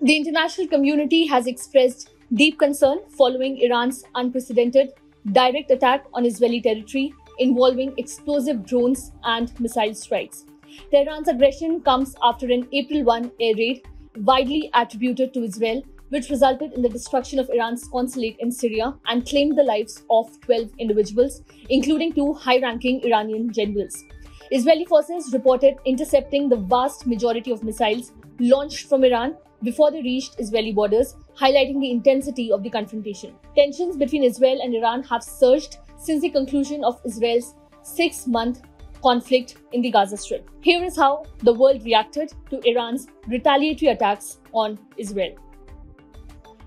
The international community has expressed deep concern following Iran's unprecedented direct attack on Israeli territory involving explosive drones and missile strikes. Tehran's aggression comes after an April 1 air raid widely attributed to Israel, which resulted in the destruction of Iran's consulate in Syria and claimed the lives of 12 individuals, including two high-ranking Iranian generals. Israeli forces reported intercepting the vast majority of missiles launched from Iran before they reached Israeli borders, highlighting the intensity of the confrontation. Tensions between Israel and Iran have surged since the conclusion of Israel's 6-month conflict in the Gaza Strip. Here is how the world reacted to Iran's retaliatory attacks on Israel.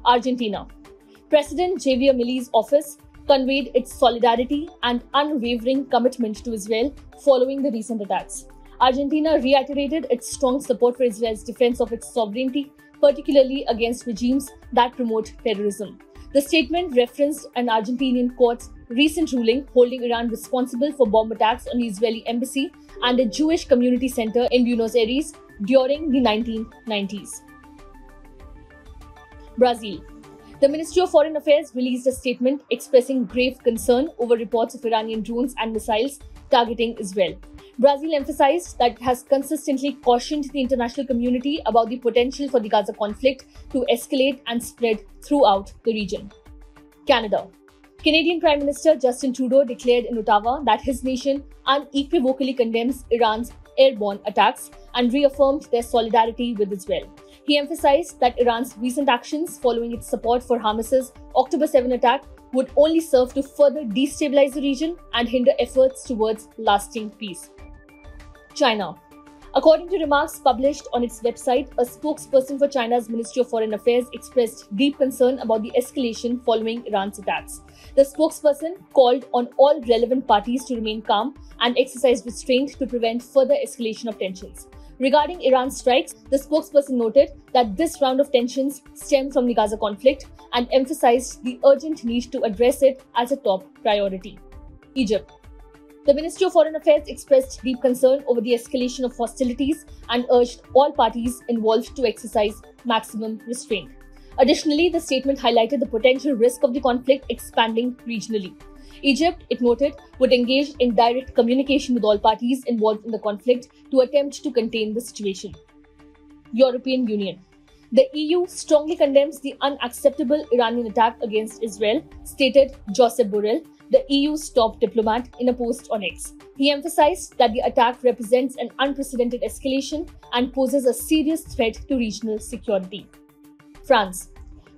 Argentina. President Javier Milei's office conveyed its solidarity and unwavering commitment to Israel following the recent attacks. Argentina reiterated its strong support for Israel's defense of its sovereignty, particularly against regimes that promote terrorism. The statement referenced an Argentinian court's recent ruling holding Iran responsible for bomb attacks on the Israeli embassy and a Jewish community center in Buenos Aires during the 1990s. Brazil. The Ministry of Foreign Affairs released a statement expressing grave concern over reports of Iranian drones and missiles targeting Israel. Brazil emphasized that it has consistently cautioned the international community about the potential for the Gaza conflict to escalate and spread throughout the region. Canada. Canadian Prime Minister Justin Trudeau declared in Ottawa that his nation unequivocally condemns Iran's airborne attacks and reaffirmed their solidarity with Israel. He emphasized that Iran's recent actions following its support for Hamas's October 7 attack would only serve to further destabilize the region and hinder efforts towards lasting peace. China. According to remarks published on its website, a spokesperson for China's Ministry of Foreign Affairs expressed deep concern about the escalation following Iran's attacks. The spokesperson called on all relevant parties to remain calm and exercise restraint to prevent further escalation of tensions. Regarding Iran's strikes, the spokesperson noted that this round of tensions stemmed from the Gaza conflict and emphasized the urgent need to address it as a top priority. Egypt. The Ministry of Foreign Affairs expressed deep concern over the escalation of hostilities and urged all parties involved to exercise maximum restraint. Additionally, the statement highlighted the potential risk of the conflict expanding regionally. Egypt, it noted, would engage in direct communication with all parties involved in the conflict to attempt to contain the situation. European Union. The EU strongly condemns the unacceptable Iranian attack against Israel, stated Josep Borrell, the EU's top diplomat, in a post on X. He emphasized that the attack represents an unprecedented escalation and poses a serious threat to regional security. France.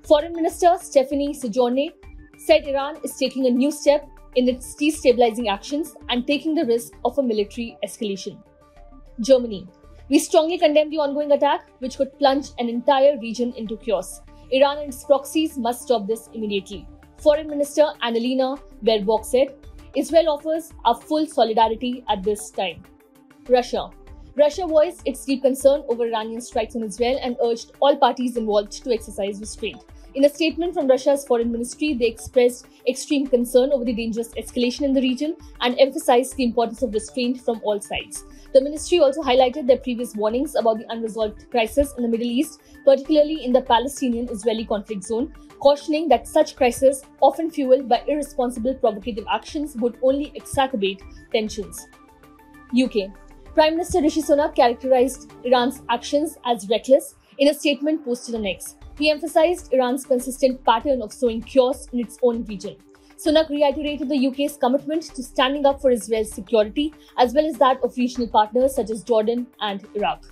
Foreign Minister Stéphane Séjourné said Iran is taking a new step in its destabilizing actions and taking the risk of a military escalation. Germany. We strongly condemn the ongoing attack, which could plunge an entire region into chaos. Iran and its proxies must stop this immediately. Foreign Minister Annalena Baerbock said, Israel offers our full solidarity at this time. Russia. Russia voiced its deep concern over Iranian strikes on Israel and urged all parties involved to exercise restraint. In a statement from Russia's foreign ministry, they expressed extreme concern over the dangerous escalation in the region and emphasized the importance of restraint from all sides. The ministry also highlighted their previous warnings about the unresolved crisis in the Middle East, particularly in the Palestinian-Israeli conflict zone, cautioning that such crises, often fueled by irresponsible provocative actions, would only exacerbate tensions. UK. Prime Minister Rishi Sunak characterized Iran's actions as reckless in a statement posted on X. He emphasized Iran's consistent pattern of sowing chaos in its own region. Sunak reiterated the UK's commitment to standing up for Israel's security, as well as that of regional partners such as Jordan and Iraq.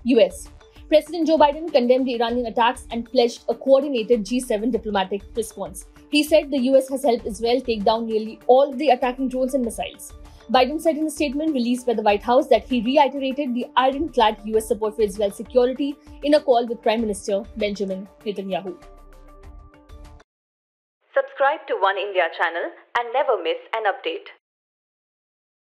US. President Joe Biden condemned the Iranian attacks and pledged a coordinated G7 diplomatic response. He said the US has helped Israel take down nearly all of the attacking drones and missiles. Biden said in a statement released by the White House that he reiterated the ironclad US support for Israel's security in a call with Prime Minister Benjamin Netanyahu. Subscribe to One India channel and never miss an update.